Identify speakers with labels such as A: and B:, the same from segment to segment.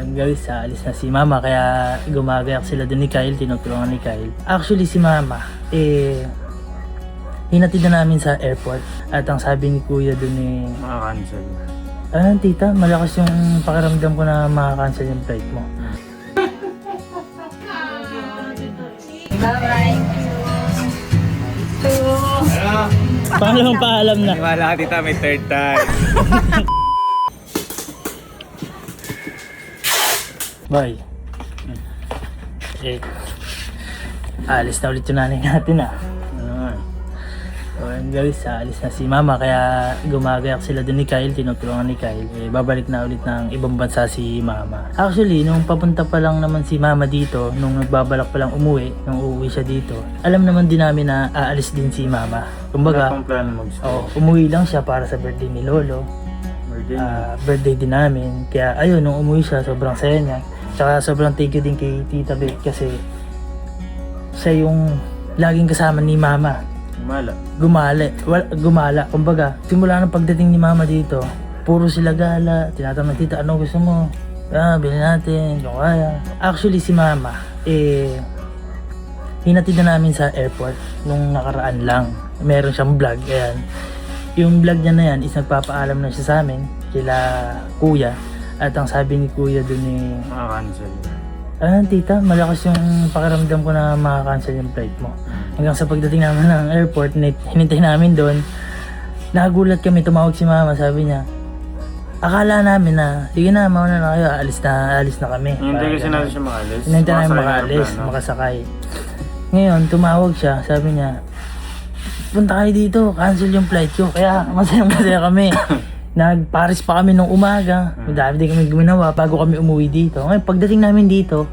A: And guys, alis na si Mama kaya gumagayak sila dun ni Kyle, tinutulungan ni Kyle. Actually si Mama, hinatid na namin sa airport at ang sabi ni Kuya dun
B: Maka-cancel.
A: tita, malakas yung pakiramdam ko na maka-cancel yung flight mo.
C: Bye-bye.
A: Paano paalam na?
B: Wala ka tita, may third time.
A: Bye. Alis na ulit yung nanay natin So and guys, alis na si Mama kaya gumagayak sila dun ni Kyle, tinutulungan ni Kyle. Babalik na ulit ng ibang bansa si Mama. Actually, nung papunta pa lang naman si Mama dito, nung nagbabalak pa lang umuwi, nung uuwi siya dito, alam naman din namin na aalis din si Mama. Kumbaga,
B: Wala pang plano mag-stay.
A: umuwi lang siya para sa birthday ni Lolo. Birthday din namin. Kaya ayun, nung umuwi siya, sobrang saya niya. Tsaka sobrang thank you din kay Tita Beth kasi siya yung laging kasama ni Mama. Gumala. Kumbaga, simula ng pagdating ni Mama dito, puro sila gala. Tinatanong, Tita, ano gusto mo? Bilhin natin, kung kaya. Actually, si Mama, hinatid na namin sa airport nung nakaraan lang. Meron siyang vlog, ayan. Yung vlog niya na yan is nagpapaalam na siya sa amin, kila Kuya. At ang sabi ni Kuya dun
B: Maka-cancel.
A: Tita, malakas yung pakiramdam ko na maka-cancel yung flight mo. Hanggang sa pagdating namin ng airport, hinintay namin doon. Nagulat kami, tumawag si Mama, sabi niya, akala namin na, sige na, mauna na kayo, alis na kami.
B: Hinintay kasi natin siya makalis.
A: Hinintay namin makaalis, makasakay. Ngayon, tumawag siya, sabi niya, punta kayo dito, cancel yung flight ko. Kaya masaya kami. Nag-Paris pa kami nung umaga. Madami din kami guminawa bago kami umuwi dito. Ngayon, pagdating namin dito,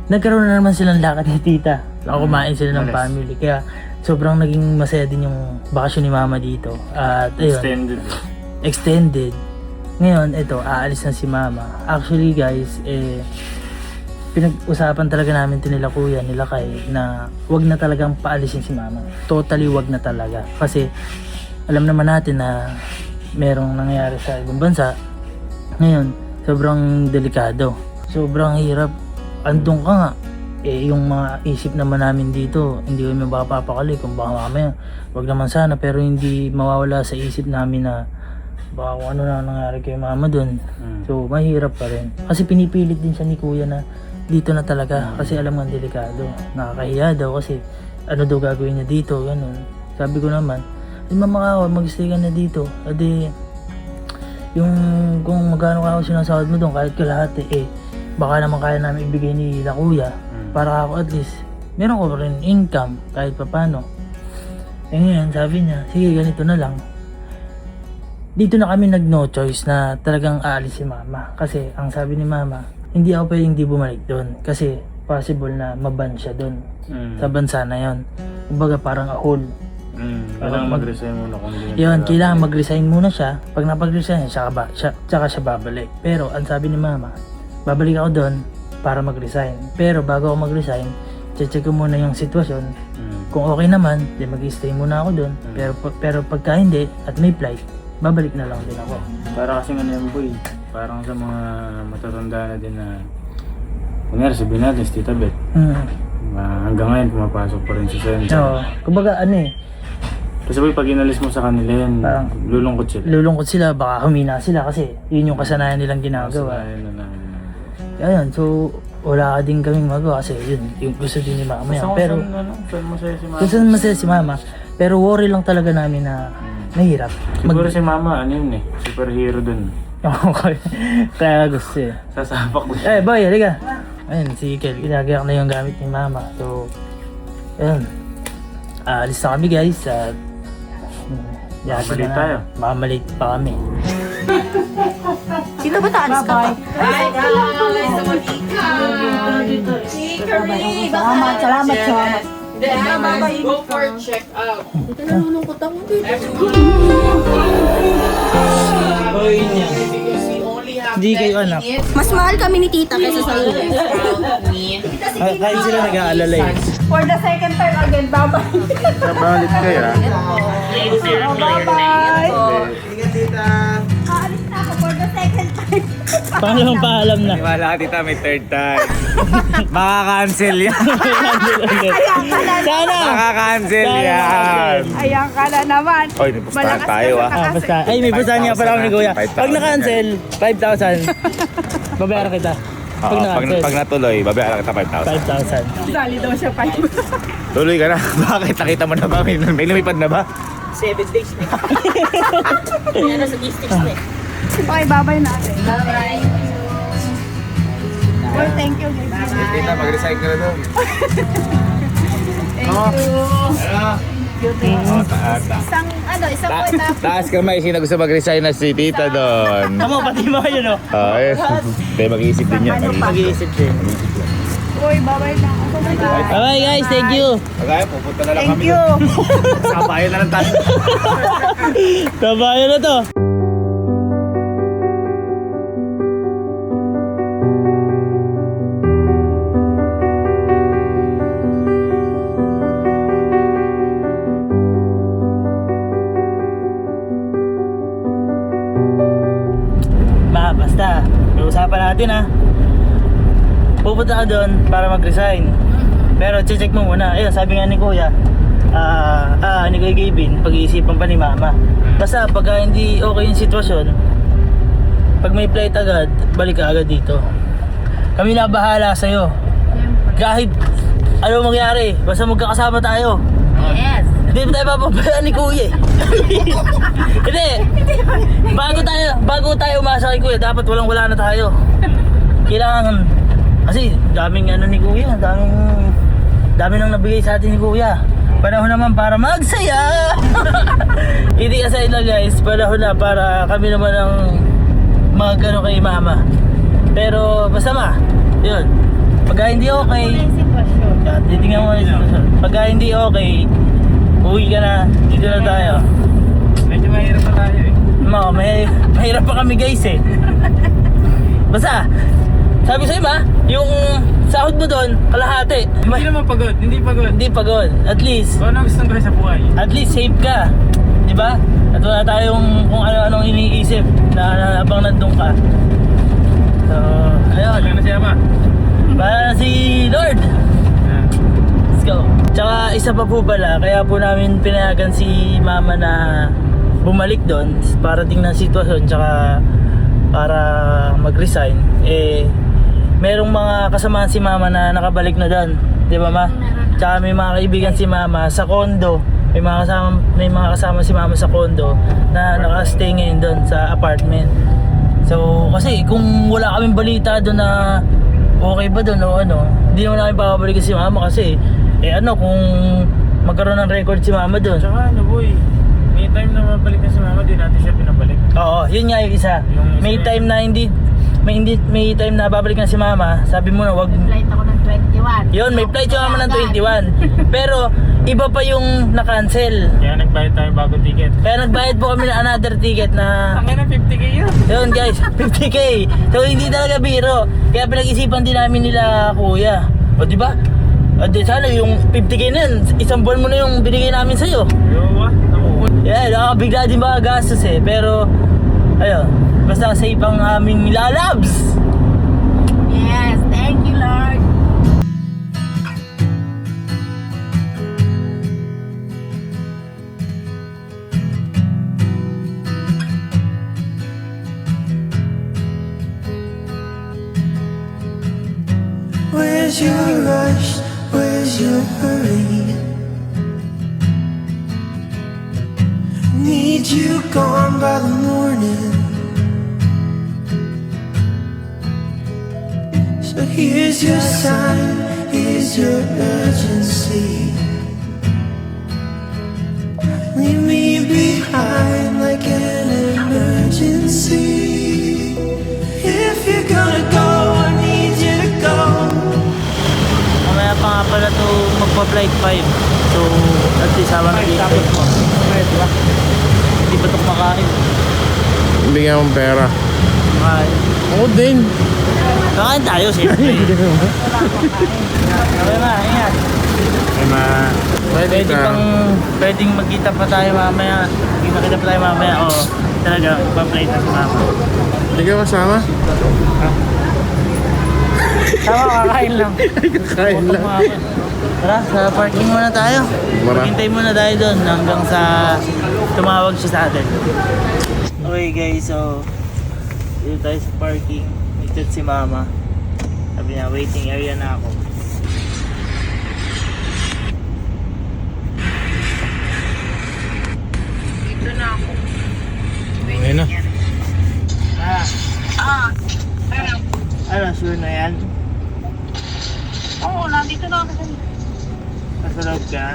A: nagkaroon na naman silang lakad ni Tita. Kumain sila ng family. Kaya sobrang naging masaya din yung bakasyon ni Mama dito. At ayun, extended. Ngayon, ito, aalis na si Mama. Actually guys, pinag-usapan talaga namin ito nila Kuya, nila Kay, na wag na talagang paalisin si Mama. Totally wag na talaga. Kasi alam naman natin na merong nangyayari sa ibang bansa. Ngayon, sobrang delikado. Sobrang hirap. Andun ka nga. Yung mga isip naman namin dito, hindi kami mapapakali kung baka mamaya. Wag naman sana, pero hindi mawawala sa isip namin na baka kung ano na nangyari kay Mama dun. So, mahirap pa rin. Kasi pinipilit din siya ni Kuya na dito na talaga. Kasi alam nga delikado. Nakakahiya daw kasi ano daw gagawin niya dito, ganun. Sabi ko naman, Mama, mag-stay ka na dito. Adi, yung kung magkano ka ako sinasahod mo doon, kahit kalahati, baka naman kaya namin ibigay ni Kuya. Para ako at least, meron ko rin income, kahit papano. Ngayon, sabi niya, sige, ganito na lang. Dito na kami nag-no choice na talagang aalis si Mama. Kasi, ang sabi ni Mama, hindi ako pwedeng di bumalik doon. Kasi, possible na maban siya doon. Sa bansa na yon. Kumbaga, parang ahol.
B: Kailangan mag-resign muna kung hindi
A: Yun, kailangan mag-resign muna siya. Pag napag-resign siya, tsaka siya babalik. Pero ang sabi ni Mama, babalik ako doon para mag-resign. Pero bago ako mag-resign, check ko muna yung sitwasyon. Kung okay naman, di mag-stay muna ako doon. Pero pagka hindi at may flight, babalik na lang din ako.
B: Para kasi nga yan boy, parang sa mga matatanda na din na kunyari sabihin natin si Tita Beth. Hanggang ngayon pumapasok pa rin si Sen.
A: Oo. Kumbaga
B: Kasi boy, pag inalis mo sa kanila yan,
A: parang
B: lulungkot
A: sila,
B: sila.
A: baka humina sila kasi yun yung kasanayan nilang ginagawa. Ayun, so wala ka din kaming magawa kasi yun, yung gusto din ni Mama yan. Pero
B: saan masaya si Mama?
A: kung saan masaya si Mama, pero worry lang talaga namin na mahirap.
B: Siguro si Mama, ano yun superhero dun.
A: Okay. Kaya gusto
B: Sasapak ko.
A: boy, halika. Ayun, si Kel, ginagayak na yung gamit ni Mama. So, ayun. Alis na kami guys at
B: Mamalit tayo.
A: Mamalit pa kami.
C: Sino ba taalis ka pa?
D: Hi guys!
C: Salamat.
D: Then, go for check-out.
C: Ito nalulungkot ako dito.
A: Boy niya.
D: Because we only have
A: Hindi
D: 10
A: kayo anak.
D: minutes.
C: Mas mahal kami ni Tita kaysa sa iyo.
A: Kahit sila nag-aalala eh.
C: For the second time again, bye-bye.
B: Nabalit kaya.
C: Bye-bye. Aalis na ako for the second time.
A: Pangalawang paalam na.
B: Wala ka tita, may third time. Makaka-cancel yan.
A: Sana!
B: Makaka-cancel
A: Sana
B: yan.
C: Ayan ka na naman.
B: Oy, may pustahan tayo ah.
A: Basta. Ay, may pustahan nga pala ako ni Kuya.
B: 5,000.
A: Pag na-cancel, 5,000. Babayaran kita. Pag
B: Oo,
A: na-cancel,
B: pag natuloy, babayaran kita 5,000.
A: 5,000.
C: Sali daw siya 5.
B: Tuloy ka na. Bakit? Nakita mo na ba? May lumipad na ba?
C: 7 days na. Yan sa distance na. Okay, babay natin. Bye-bye. Well, thank you.
B: Tita, mag-resign ka na doon.
C: Thank you. Isang po ito.
B: Taas kamay, sino gusto mag-resign na si tita doon?
A: Tama, pati mo yun, oh.
B: Hindi, mag-iisip din yan.
A: Mag-iisip din.
C: Uy, babay na.
A: Bye-bye guys, thank you.
B: Kagaya, pupunta na lang
C: Thank
B: kami.
C: you.
B: Kabayan na lang tayo.
A: Tabayan na to. Basta, usapan natin ha. Pupunta ka doon para mag-resign. Pero check mo muna. Ayun, sabi nga ni Kuya, ni Kuya Gavin, pag-iisipan pa ni Mama. Basta pag hindi okay yung sitwasyon, pag may flight agad, balik ka agad dito. Kami na bahala sa'yo. Kahit ano mangyari, basta magkakasama tayo.
C: Yes.
A: Hindi tayo papabayaan ni Kuya eh. Hindi. Bago tayo umasa kay Kuya, dapat wala na tayo. Kailangan, kasi daming ano ni Kuya, daming nang nabigay sa atin ni Kuya. Panahon naman para magsaya. Hindi aside na guys, panahon na para kami naman ang mag-ano kay Mama. Pero basta yun. Pagka hindi okay, titingnan mo na yung sitwasyon. Pagka hindi okay, uwi ka na, dito na tayo.
B: Medyo mahirap pa tayo eh.
A: Mahirap pa kami guys eh. Basta, sabi sa'yo ba, yung sahod mo doon, kalahati.
B: Hindi naman pagod, hindi pagod.
A: Hindi pagod. At least,
B: Kung ano gusto ko sa buhay?
A: at least safe ka. Di ba? At wala tayong kung ano-anong iniisip na habang nandun ka. So, ayun.
B: Ano siya ba?
A: Para si Lord. Let's go. Tsaka isa pa po pala, kaya po namin pinayagan si Mama na bumalik doon para tingnan sitwasyon tsaka para mag-resign. Merong mga kasamahan si Mama na nakabalik na doon. Di ba Ma? Tsaka may mga kaibigan si Mama sa condo. May mga kasama si Mama sa condo na nakastay ngayon doon sa apartment. So kasi kung wala kaming balita doon na okay ba doon o ano, hindi naman namin papabalikin si Mama kasi kung magkaroon ng record si Mama doon.
B: Tsaka ano boy, may time na mabalik na si Mama, di natin siya pinabalik.
A: Oo, yun nga yung isa. May time na may time na babalik na si Mama. Sabi mo na wag.
C: Flight ako ng 21.
A: Yun, may flight yung Mama ng 21. Pero iba pa yung na-cancel.
B: Kaya nagbayad tayo bago ticket.
A: Kaya nagbayad po kami ng another ticket na
B: Ang na 50k yun.
A: yun guys, 50k. So hindi talaga biro. Kaya pinag-isipan din namin nila Kuya. O di ba? O di sana yung 50k na yun, isang buwan mo na yung binigay namin sa'yo.
B: Yowa, nakukot.
A: Yeah, nakakabigla din mga gastos eh. Pero, ayun, basta safe ang aming lalabs.
C: Yes, thank you Lord.
E: Where's your rush? Where's your hurry? Need you gone by the morning. So here's your sign, here's your urgency. Leave me behind like an emergency. If you're gonna go, I need you to go.
A: Mamaya pa nga pala to magpa-flight 5. So, at least habang nag-flight mo. Hindi pa ito kumakain.
B: Bigyan akong pera.
A: Kumakain.
B: Ako din.
A: Kakain tayo, siyempre. Okay na, ingat.
B: Ay ma,
A: Pwedeng magkita pa tayo mamaya. Kita-kita pa tayo mamaya o talaga pa-plate na si mama.
B: Hindi ka masama?
A: Tama, kakain lang.
B: Kain lang.
A: Tara, sa parking muna tayo. Maghintay muna tayo doon hanggang sa tumawag siya sa atin. Okay guys, so dito tayo sa parking. Ikot si mama. Sabi niya, waiting area na ako.
C: Dito na ako.
B: Okay na.
A: Ano, sure na yan?
C: Oo, nandito na ako.
A: Nasa loob ka?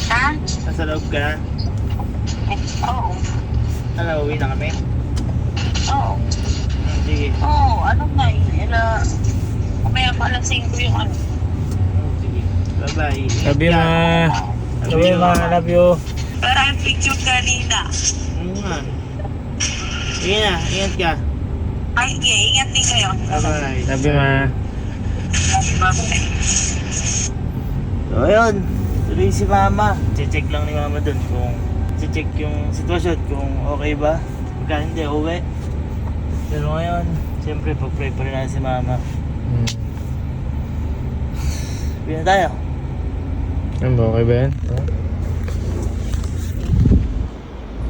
C: Ha?
A: Nasa loob ka?
C: Oo.
A: Ano, uwi na kami?
C: Oo.
A: Sige.
C: Oo, ano nga eh. Kumaya pa alas 5 yung ano.
A: Sige. Bye-bye.
B: Sabi ma.
A: Sabi ma, love you.
C: Pero ang picture kanina.
A: Ano nga? Sige na, ingat ka.
C: Ay, yeah, ingat din kayo.
A: Bye-bye.
B: Sabi ma.
C: Bye-bye.
A: So ayun, tuloy si mama. Check lang ni mama dun kung check yung sitwasyon, kung okay ba. Pagka hindi, uwi. Pero ngayon, siyempre pag-pray pa rin natin si mama. Uwi na tayo.
B: Ano ba? Okay ba yan?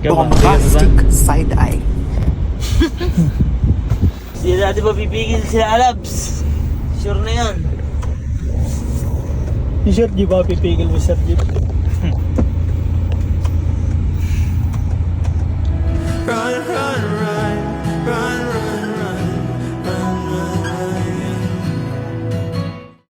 F: Bombastic side eye.
A: Hindi natin mapipigil sila Alabs. Sure na yun. Si Sir, di ba pipigil mo Sir Jeep?